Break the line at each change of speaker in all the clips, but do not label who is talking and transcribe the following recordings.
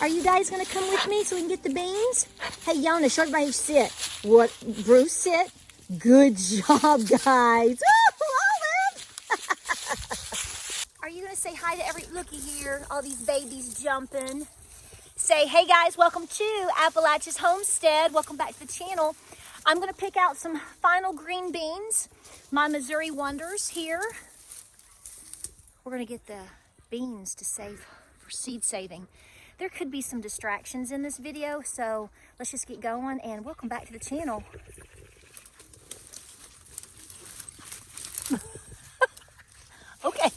Are you guys gonna come with me so we can get the beans? Hey, Yona, show everybody sit. What, Bruce, sit? Good job, guys. Are you gonna say hi to looky here, all these babies jumping. Say, hey guys, welcome to Appalachia's Homestead. Welcome back to the channel. I'm gonna pick out some final green beans, my Missouri Wonders here. We're gonna get the beans to save for seed saving. There could be some distractions in this video, so let's just get going and welcome back to the channel. Okay.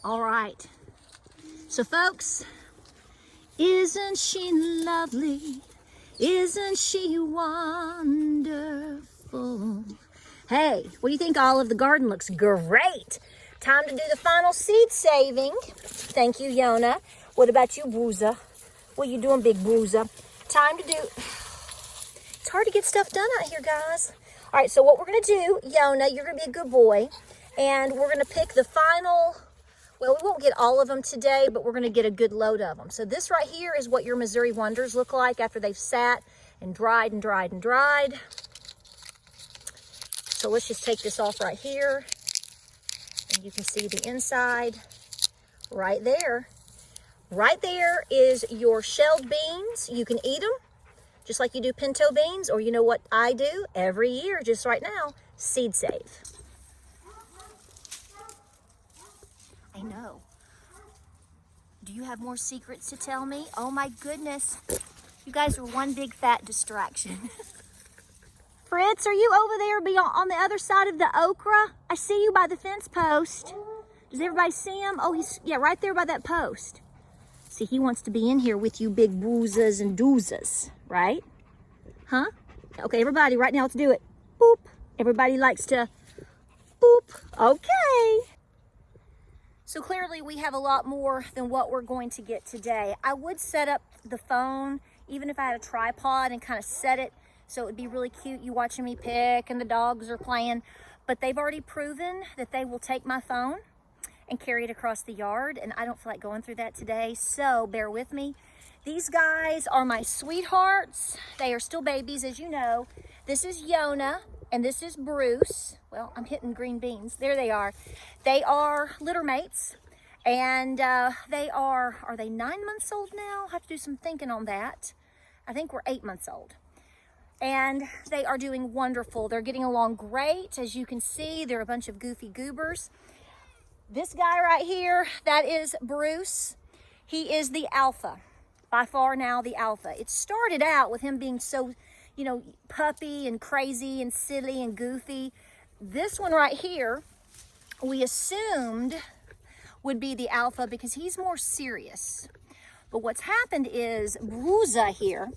All right. So folks, isn't she lovely? Isn't she wonderful? Hey, what do you think, Olive? The garden looks great. Time to do the final seed saving. Thank you, Yona. What about you, Bruiser? What are you doing, big Bruiser? Time to do... It's hard to get stuff done out here, guys. All right, so what we're going to do, Yona, you're going to be a good boy, and we're going to pick the final... Well, we won't get all of them today, but we're going to get a good load of them. So this right here is what your Missouri Wonders look like after they've sat and dried and dried and dried. So let's just take this off right here. And you can see the inside right there. Right there is your shelled beans. You can eat them just like you do pinto beans, or you know what I do every year, just right now, seed save. I know. Do you have more secrets to tell me? Oh my goodness. You guys are one big fat distraction. Fritz, are you over there on the other side of the okra? I see you by the fence post. Does everybody see him? Oh, yeah, right there by that post. See, he wants to be in here with you big bruises and doozes, right? Huh? Okay, everybody, right now, let's do it. Boop. Everybody likes to boop. Okay. So clearly we have a lot more than what we're going to get today. I would set up the phone, even if I had a tripod, and kind of set it so it would be really cute, you watching me pick and the dogs are playing. But they've already proven that they will take my phone and carry it across the yard, and I don't feel like going through that today, so bear with me. These guys are my sweethearts. They are still babies, as you know. This is Yona, and this is Bruce. Well, I'm hitting green beans. There they are. They are litter mates, and they are they 9 months old now? I'll have to do some thinking on that. I think we're 8 months old. And they are doing wonderful. They're getting along great. As you can see, they're a bunch of goofy goobers. This guy right here, that is Bruce. He is the alpha, by far now the alpha. It started out with him being so, you know, puppy and crazy and silly and goofy. This one right here, we assumed would be the alpha because he's more serious. But what's happened is Bruiser here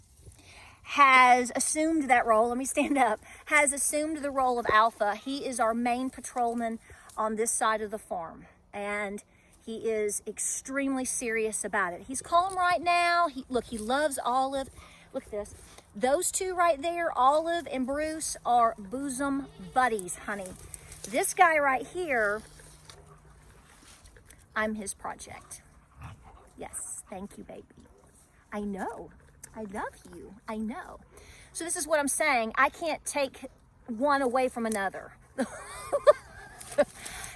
has assumed that role. Let me stand up. Has assumed the role of alpha. He is our main patrolman on this side of the farm, and he is extremely serious about it. He's calm right now. Look, he loves Olive. Look at this. Those two right there, Olive and Bruce, are bosom buddies, honey. This guy right here, I'm his project. Yes, thank you, baby. I know. I love you. I know. So this is what I'm saying. I can't take one away from another.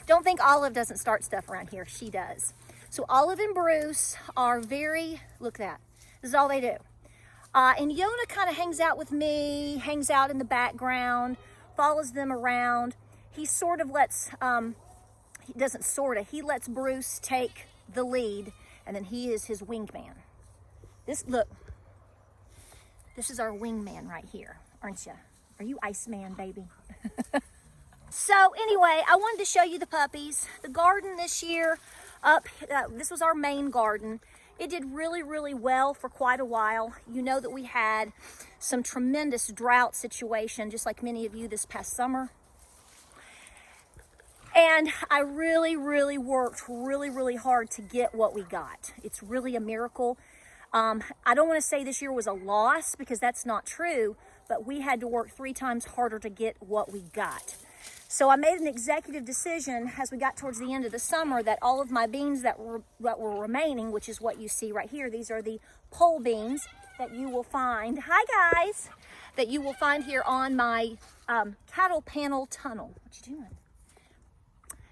Don't think Olive doesn't start stuff around here. She does. So Olive and Bruce are look at that. This is all they do. And Yona kind of hangs out with me, hangs out in the background, follows them around. He sort of lets, he lets Bruce take the lead, and then he is his wingman. This is our wingman right here, aren't you? Are you Iceman, baby? So anyway, I wanted to show you the puppies. The garden this year, this was our main garden. It did really, really well for quite a while. You know that we had some tremendous drought situation, just like many of you this past summer. And I really, really worked really, really hard to get what we got. It's really a miracle. I don't want to say this year was a loss because that's not true, but we had to work 3 times harder to get what we got. So I made an executive decision as we got towards the end of the summer that all of my beans that were remaining, which is what you see right here, these are the pole beans that you will find, hi guys, that you will find here on my cattle panel tunnel. What you doing?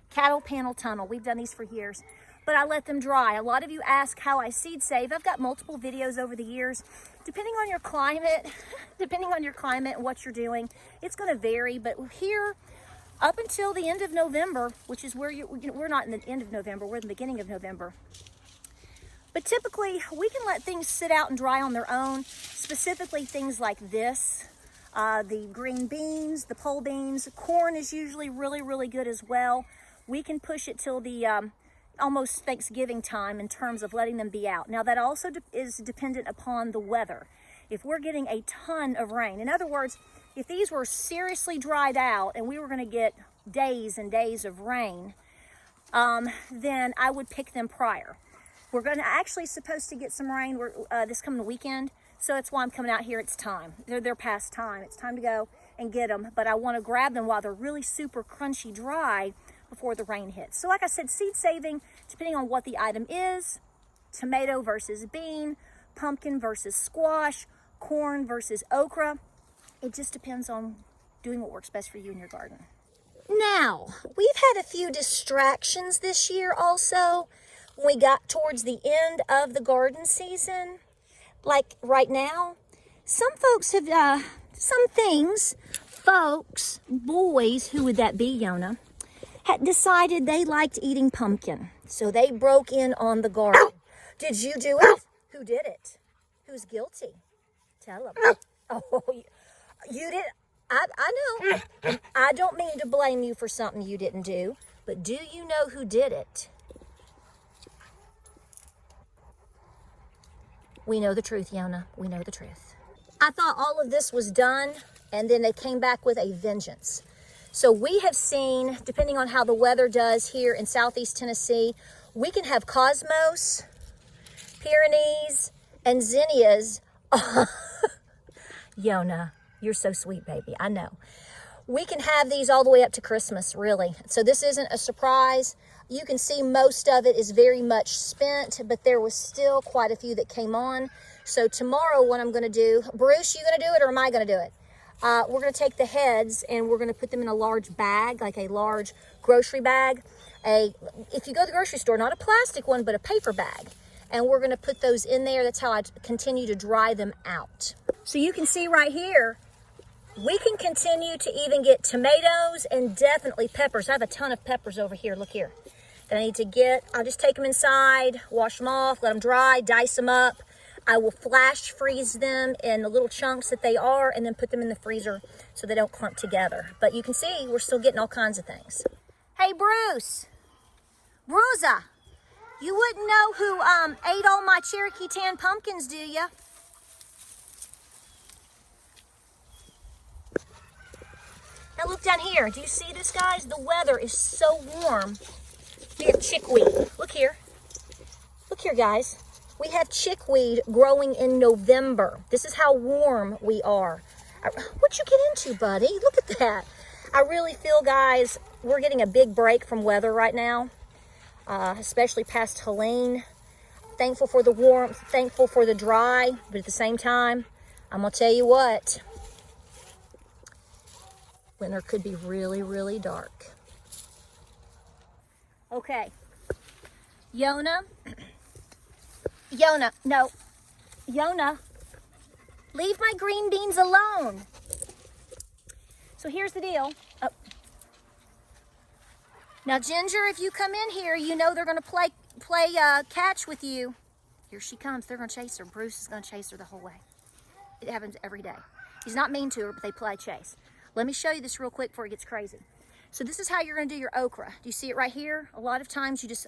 Cattle panel tunnel. We've done these for years, but I let them dry. A lot of you ask how I seed save. I've got multiple videos over the years. Depending on your climate and what you're doing, it's going to vary. But here, up until the end of November, which is where we're not in the end of November, we're in the beginning of November. But typically, we can let things sit out and dry on their own, specifically things like this. The green beans, the pole beans, corn is usually really, really good as well. We can push it till the almost Thanksgiving time in terms of letting them be out. Now that also is dependent upon the weather. If we're getting a ton of rain, in other words, if these were seriously dried out and we were going to get days and days of rain, then I would pick them prior. We're going to actually supposed to get some rain this coming weekend, so that's why I'm coming out here. It's time. They're past time. It's time to go and get them, but I want to grab them while they're really super crunchy dry before the rain hits. So like I said, seed saving, depending on what the item is, tomato versus bean, pumpkin versus squash, corn versus okra. It just depends on doing what works best for you in your garden. Now, we've had a few distractions this year also. When we got towards the end of the garden season, like right now, some folks have, boys, who would that be, Yona, had decided they liked eating pumpkin. So they broke in on the garden. Did you do it? Who did it? Who's guilty? Tell them. Oh, you did. I know. I don't mean to blame you for something you didn't do, but do you know who did it? We know the truth, Yona. We know the truth. I thought all of this was done, and then they came back with a vengeance. So we have seen, depending on how the weather does here in Southeast Tennessee, we can have cosmos, Pyrenees, and zinnias. Yona, you're so sweet, baby. I know. We can have these all the way up to Christmas, really. So this isn't a surprise. You can see most of it is very much spent, but there was still quite a few that came on. So tomorrow what I'm going to do, Bruce, you going to do it or am I going to do it? We're going to take the heads and we're going to put them in a large bag, like a large grocery bag. If you go to the grocery store, not a plastic one, but a paper bag. And we're going to put those in there. That's how I continue to dry them out. So you can see right here, we can continue to even get tomatoes and definitely peppers. I have a ton of peppers over here. Look here. That I need to get. I'll just take them inside, wash them off, let them dry, dice them up. I will flash freeze them in the little chunks that they are and then put them in the freezer so they don't clump together. But you can see we're still getting all kinds of things. Hey, Bruce. Bruza, you wouldn't know who ate all my Cherokee tan pumpkins, do you? Now look down here. Do you see this, guys? The weather is so warm. We have chickweed. Look here. Look here, guys. We have chickweed growing in November. This is how warm we are. What'd you get into, buddy? Look at that. I really feel, guys, we're getting a big break from weather right now, especially past Helene. Thankful for the warmth, thankful for the dry, but at the same time, I'm going to tell you what, winter could be really, really dark. Okay. Yona, no. Yona, leave my green beans alone. So here's the deal. Oh. Now, Ginger, if you come in here, you know they're going to play catch with you. Here she comes. They're going to chase her. Bruce is going to chase her the whole way. It happens every day. He's not mean to her, but they play chase. Let me show you this real quick before it gets crazy. So this is how you're going to do your okra. Do you see it right here? A lot of times you just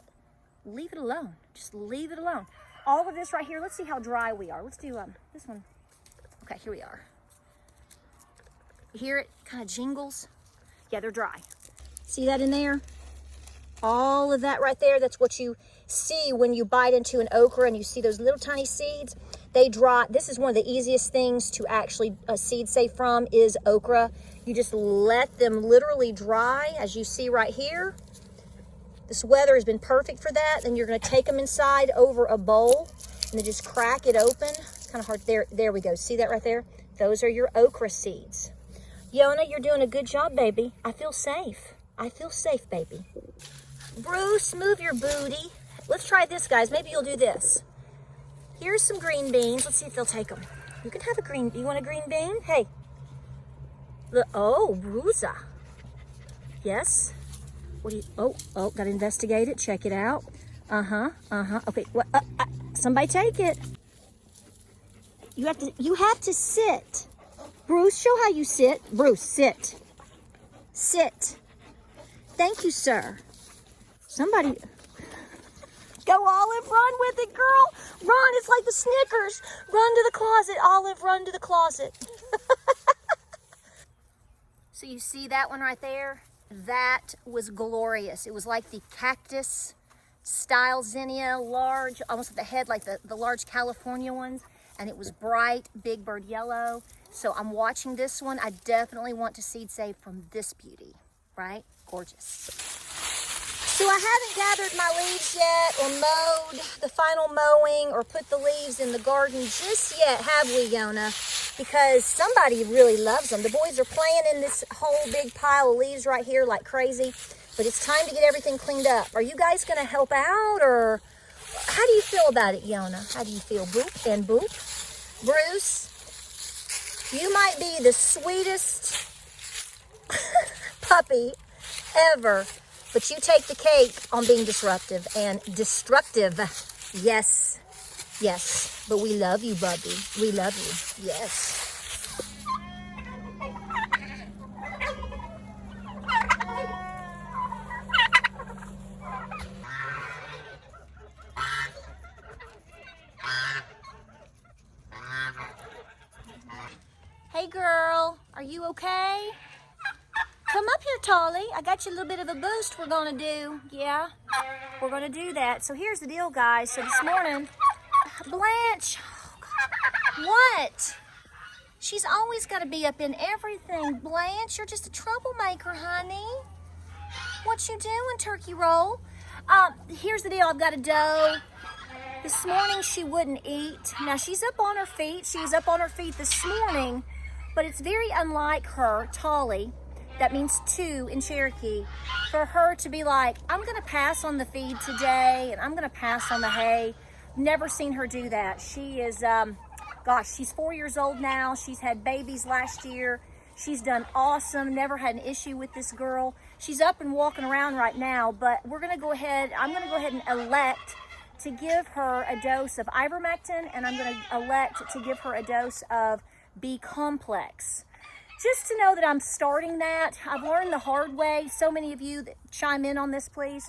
leave it alone. Just leave it alone. All of this right here, let's see how dry we are. Let's do this one. Okay, here we are. You hear it kind of jingles? Yeah, they're dry. See that in there? All of that right there, that's what you see when you bite into an okra and you see those little tiny seeds. They dry. This is one of the easiest things to actually seed save from is okra. You just let them literally dry, as you see right here. This weather has been perfect for that. Then you're gonna take them inside over a bowl and then just crack it open. Kind of hard, there we go. See that right there? Those are your okra seeds. Yona, you're doing a good job, baby. I feel safe. I feel safe, baby. Bruce, move your booty. Let's try this, guys. Maybe you'll do this. Here's some green beans. Let's see if they'll take them. You can have a green, you want a green bean? Hey. Oh, Bruza. Yes. What do you, oh, gotta investigate it. Check it out. Okay, what, somebody take it. You have to sit. Bruce, show how you sit. Bruce, sit. Sit. Thank you, sir. Somebody, go Olive, run with it, girl. Run, it's like the Snickers. Run to the closet, Olive, run to the closet. So you see that one right there? That was glorious. It was like the cactus style zinnia, large, almost at the head like the large California ones. And it was bright, big bird yellow. So I'm watching this one. I definitely want to seed save from this beauty, right? Gorgeous. So I haven't gathered my leaves yet or mowed the final mowing or put the leaves in the garden just yet, have we, Yona? Because somebody really loves them. The boys are playing in this whole big pile of leaves right here like crazy, but it's time to get everything cleaned up. Are you guys gonna help out, or how do you feel about it, Yona? How do you feel? Boop and boop. Bruce, you might be the sweetest puppy ever, but you take the cake on being disruptive and destructive. Yes, yes, but we love you, Bubby. We love you, yes. Hey girl, are you okay? Come up here, Tolly. I got you a little bit of a boost we're gonna do. Yeah, we're gonna do that. So here's the deal, guys. So this morning, Blanche, what? She's always gotta be up in everything. Blanche, you're just a troublemaker, honey. What you doing, turkey roll? Here's the deal, I've got a doe. This morning she wouldn't eat. Now she's up on her feet. She was up on her feet this morning, but it's very unlike her, Tolly. That means two in Cherokee. For her to be like, I'm gonna pass on the feed today and I'm gonna pass on the hay. Never seen her do that. She is, gosh, she's 4 years old now. She's had babies last year. She's done awesome. Never had an issue with this girl. She's up and walking around right now, but we're gonna go ahead, I'm gonna go ahead and elect to give her a dose of ivermectin, and I'm gonna elect to give her a dose of B complex. Just to know that I'm starting that. I've learned the hard way. So many of you that chime in on this, please.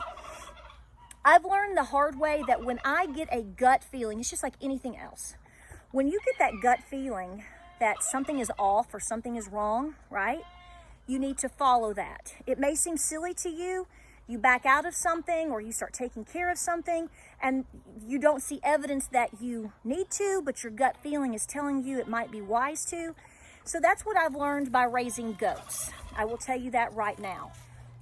I've learned the hard way that when I get a gut feeling, it's just like anything else. When you get that gut feeling that something is off or something is wrong, right? You need to follow that. It may seem silly to you. You back out of something or you start taking care of something and you don't see evidence that you need to, but your gut feeling is telling you it might be wise to. So that's what I've learned by raising goats. I will tell you that right now.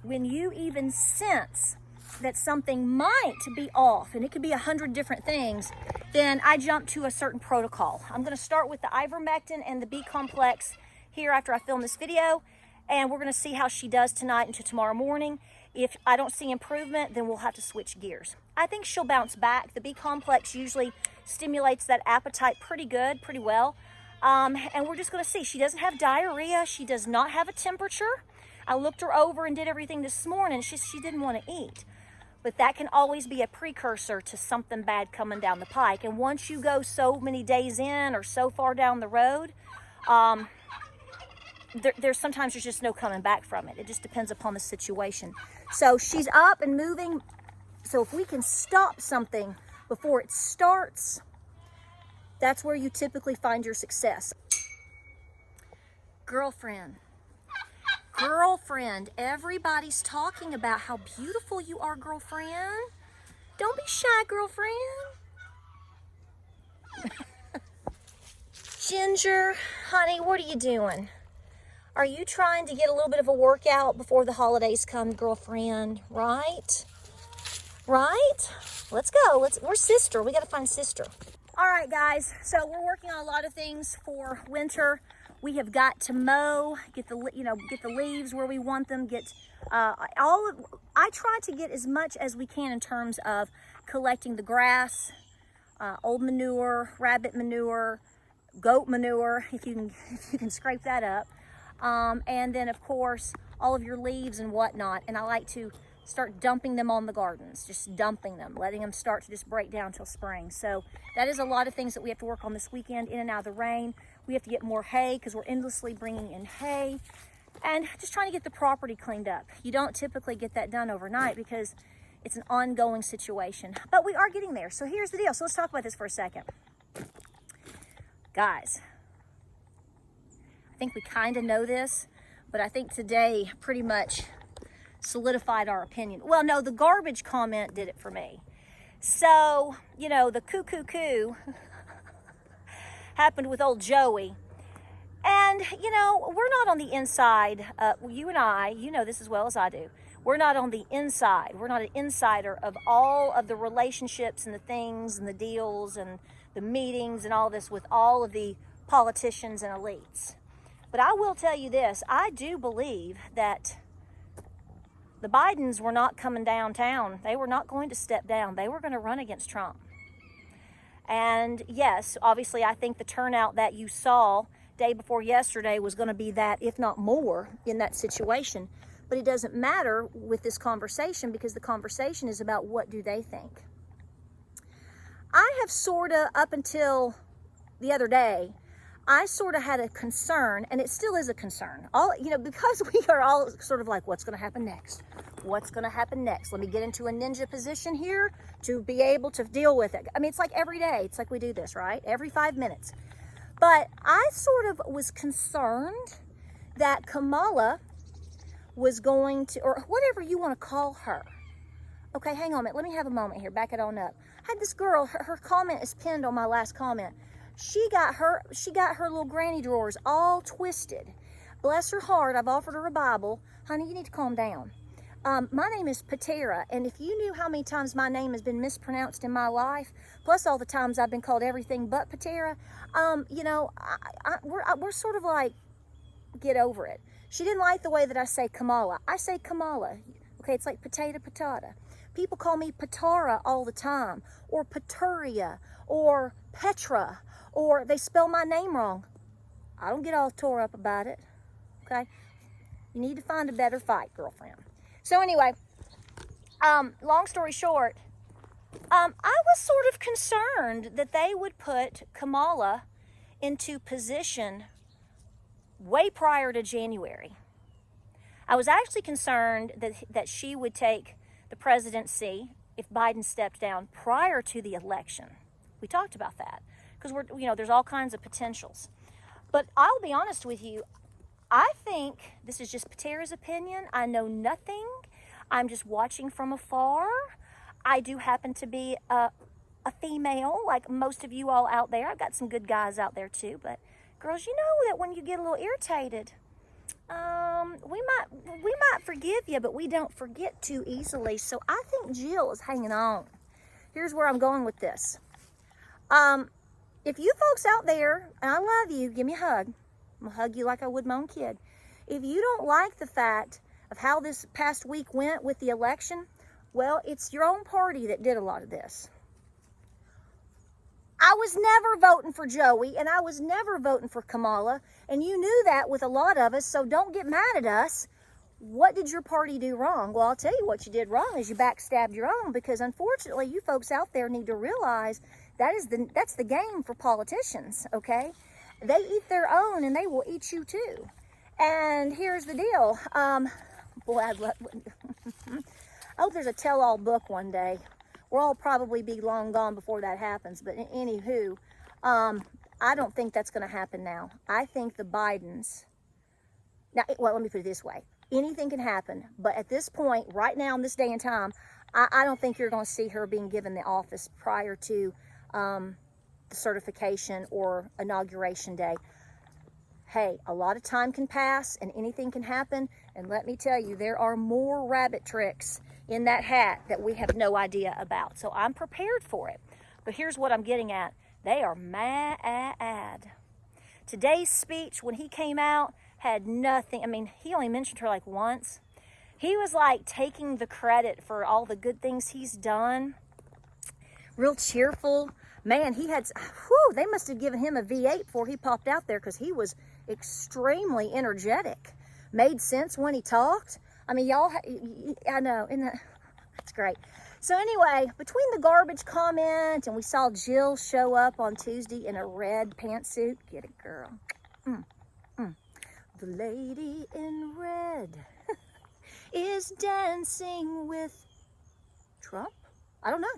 When you even sense that something might be off, and it could be 100 different things, then I jump to a certain protocol. I'm gonna start with the ivermectin and the B complex here after I film this video, and we're gonna see how she does tonight into tomorrow morning. If I don't see improvement, then we'll have to switch gears. I think she'll bounce back. The B complex usually stimulates that appetite pretty good, pretty well. And we're just gonna see. She doesn't have diarrhea. She does not have a temperature. I looked her over and did everything this morning. She didn't want to eat. But that can always be a precursor to something bad coming down the pike. And once you go so many days in or so far down the road, there's sometimes there's just no coming back from it. It just depends upon the situation. So she's up and moving. So if we can stop something before it starts, that's where you typically find your success. Girlfriend, everybody's talking about how beautiful you are, girlfriend. Don't be shy, girlfriend. Ginger, honey, what are you doing? Are you trying to get a little bit of a workout before the holidays come, girlfriend? Right? Right? Let's go. We're sister. We got to find sister. All right, guys. So we're working on a lot of things for winter. We have got to mow, get the leaves where we want them. I try to get as much as we can in terms of collecting the grass, old manure, rabbit manure, goat manure, if you can scrape that up. And then, of course, all of your leaves and whatnot. And I like to start dumping them on the gardens, just dumping them, letting them start to just break down till spring. So that is a lot of things that we have to work on this weekend, in and out of the rain. We have to get more hay because we're endlessly bringing in hay, and just trying to get the property cleaned up. You don't typically get that done overnight because it's an ongoing situation, but we are getting there. So here's the deal. So let's talk about this for a second. Guys, I think we kind of know this, but I think today pretty much solidified our opinion. Well, no, the garbage comment did it for me. So, you know, the coo happened with old Joey. And, you know, we're not on the inside. You and I, you know this as well as I do. We're not on the inside. We're not an insider of all of the relationships and the things and the deals and the meetings and all this with all of the politicians and elites. But I will tell you this. I do believe that the Bidens were not coming downtown. They were not going to step down. They were going to run against Trump. And yes, obviously, I think the turnout that you saw day before yesterday was going to be that, if not more, in that situation. But it doesn't matter with this conversation because the conversation is about what do they think. I have sort of, up until the other day, I sort of had a concern, and it still is a concern. Because we are all sort of like, what's going to happen next? What's going to happen next? Let me get into a ninja position here to be able to deal with it. I mean, it's like every day. It's like we do this, right? Every 5 minutes. But I sort of was concerned that Kamala was going to, or whatever you want to call her. Okay, hang on a minute. Let me have a moment here. Back it on up. I had this girl, her comment is pinned on my last comment. She got her little granny drawers all twisted. Bless her heart, I've offered her a Bible. Honey, you need to calm down. My name is Patara, and if you knew how many times my name has been mispronounced in my life, plus all the times I've been called everything but Patara, we're sort of like, get over it. She didn't like the way that I say Kamala. I say Kamala. Okay, it's like potato, patata. People call me Patara all the time, or Paturia, or Petra, or they spell my name wrong. I don't get all tore up about it, okay? You need to find a better fight, girlfriend. So anyway, long story short, I was sort of concerned that they would put Kamala into position way prior to January. I was actually concerned that she would take the presidency if Biden stepped down prior to the election. We talked about that because there's all kinds of potentials. But I'll be honest with you, I think this is just Patara's opinion. I know nothing. I'm just watching from afar. I do happen to be a female, like most of you all out there. I've got some good guys out there too, but girls, you know that when you get a little irritated, we might forgive you, but we don't forget too easily. So I think Jill is hanging on. Here's where I'm going with this. If you folks out there, and I love you, give me a hug. I'm gonna hug you like I would my own kid. If you don't like the fact of how this past week went with the election, well, it's your own party that did a lot of this. I was never voting for Joey, and I was never voting for Kamala, and you knew that with a lot of us, so don't get mad at us. What did your party do wrong? Well, I'll tell you what you did wrong is you backstabbed your own, because unfortunately, you folks out there need to realize that's the game for politicians, okay? They eat their own, and they will eat you too. And here's the deal. Boy, I hope there's a tell-all book one day. We'll all probably be long gone before that happens. But anywho, I don't think that's going to happen now. I think the Bidens, well, let me put it this way. Anything can happen. But at this point, right now in this day and time, I don't think you're going to see her being given the office prior to the certification or inauguration day. Hey, a lot of time can pass and anything can happen. And let me tell you, there are more rabbit tricks in that hat that we have no idea about. So I'm prepared for it. But here's what I'm getting at. They are mad. Today's speech, when he came out, had nothing. I mean, he only mentioned her like once. He was like taking the credit for all the good things he's done. Real cheerful. Man, he had, whew, they must have given him a V8 before he popped out there, because he was extremely energetic. Made sense when he talked. I mean, y'all, I know, that's great. So anyway, between the garbage comment and we saw Jill show up on Tuesday in a red pantsuit. Get it, girl. The lady in red is dancing with Trump? I don't know.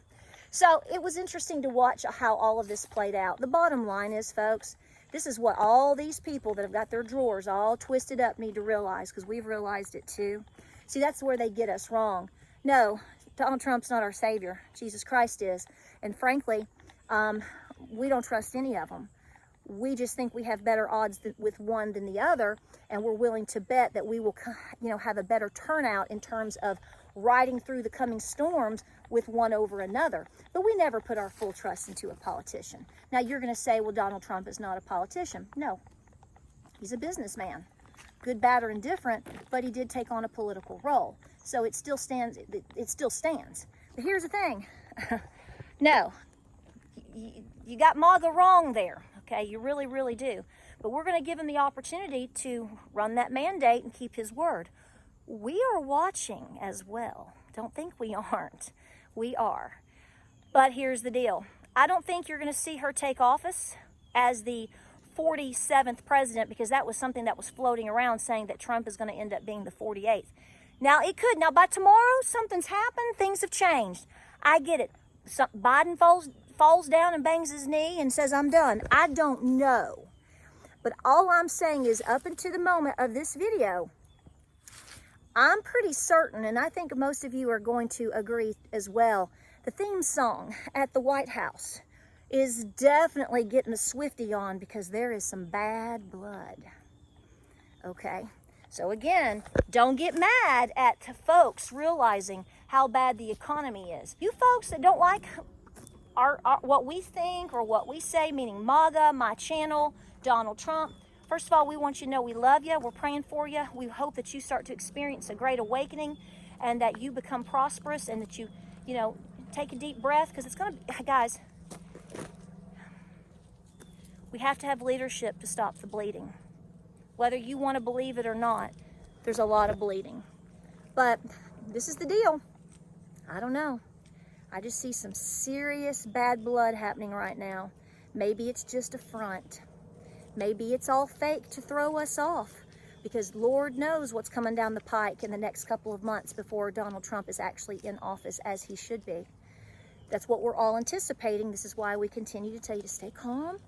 So it was interesting to watch how all of this played out. The bottom line is, folks, this is what all these people that have got their drawers all twisted up need to realize, because we've realized it too. See, that's where they get us wrong. No, Donald Trump's not our savior. Jesus Christ is. And frankly, we don't trust any of them. We just think we have better odds with one than the other, and we're willing to bet that we will, have a better turnout in terms of riding through the coming storms with one over another. But we never put our full trust into a politician. Now you're going to say, well, Donald Trump is not a politician. No, he's a businessman. Good, bad, or indifferent, but he did take on a political role. So it still stands. It still stands. But here's the thing. No, you got MAGA wrong there. Okay, you really, really do. But we're going to give him the opportunity to run that mandate and keep his word. We are watching as well. Don't think we aren't. We are. But here's the deal. I don't think you're going to see her take office as the 47th president, because that was something that was floating around saying that Trump is going to end up being the 48th. Now, it could. Now, by tomorrow, something's happened. Things have changed. I get it. Biden falls down and bangs his knee and says, I'm done. I don't know. But all I'm saying is, up until the moment of this video, I'm pretty certain, and I think most of you are going to agree as well, the theme song at the White House is definitely getting a Swiftie on, because there is some bad blood. Okay? So again, don't get mad at folks realizing how bad the economy is. You folks that don't like what we think or what we say, meaning MAGA, my channel, Donald Trump, first of all, we want you to know we love you. We're praying for you. We hope that you start to experience a great awakening, and that you become prosperous, and that you take a deep breath, because it's going to, guys, we have to have leadership to stop the bleeding. Whether you want to believe it or not, there's a lot of bleeding. But this is the deal. I don't know. I just see some serious bad blood happening right now. Maybe it's just a front. Maybe it's all fake to throw us off, because Lord knows what's coming down the pike in the next couple of months before Donald Trump is actually in office, as he should be. That's what we're all anticipating. This is why we continue to tell you to stay calm,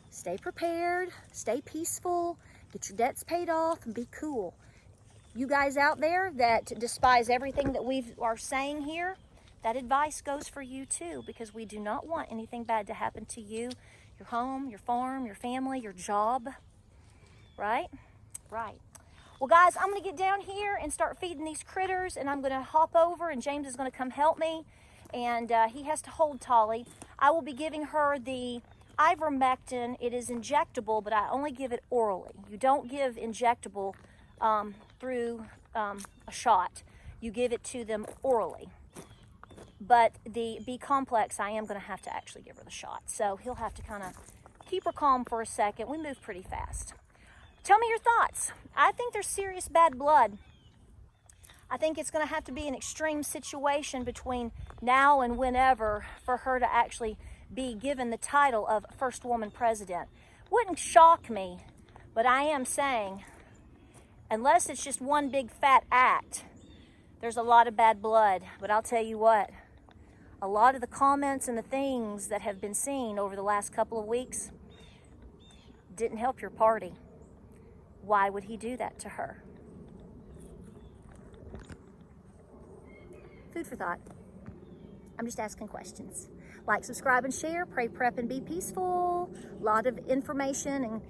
stay prepared, stay peaceful, get your debts paid off, and be cool. You guys out there that despise everything that we are saying here, that advice goes for you too, because we do not want anything bad to happen to you, your home, your farm, your family, your job, right? Right. Well, guys, I'm going to get down here and start feeding these critters, and I'm going to hop over, and James is going to come help me, and he has to hold Tolly. I will be giving her the ivermectin. It is injectable, but I only give it orally. You don't give injectable through a shot. You give it to them orally. But the B complex, I am going to have to actually give her the shot. So he'll have to kind of keep her calm for a second. We move pretty fast. Tell me your thoughts. I think there's serious bad blood. I think it's going to have to be an extreme situation between now and whenever for her to actually be given the title of first woman president. Wouldn't shock me, but I am saying, unless it's just one big fat act, there's a lot of bad blood. But I'll tell you what, a lot of the comments and the things that have been seen over the last couple of weeks didn't help your party. Why would he do that to her? Food for thought. I'm just asking questions. Like, subscribe, and share. Pray, prep, and be peaceful. A lot of information and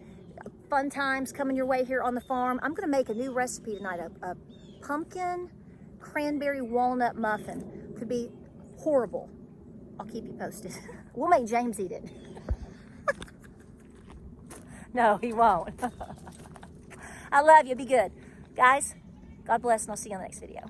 fun times coming your way here on the farm. I'm gonna make a new recipe tonight, a pumpkin cranberry walnut muffin. Could be horrible. I'll keep you posted. We'll make James eat it. No, he won't. I love you. Be good. Guys, God bless, and I'll see you on the next video.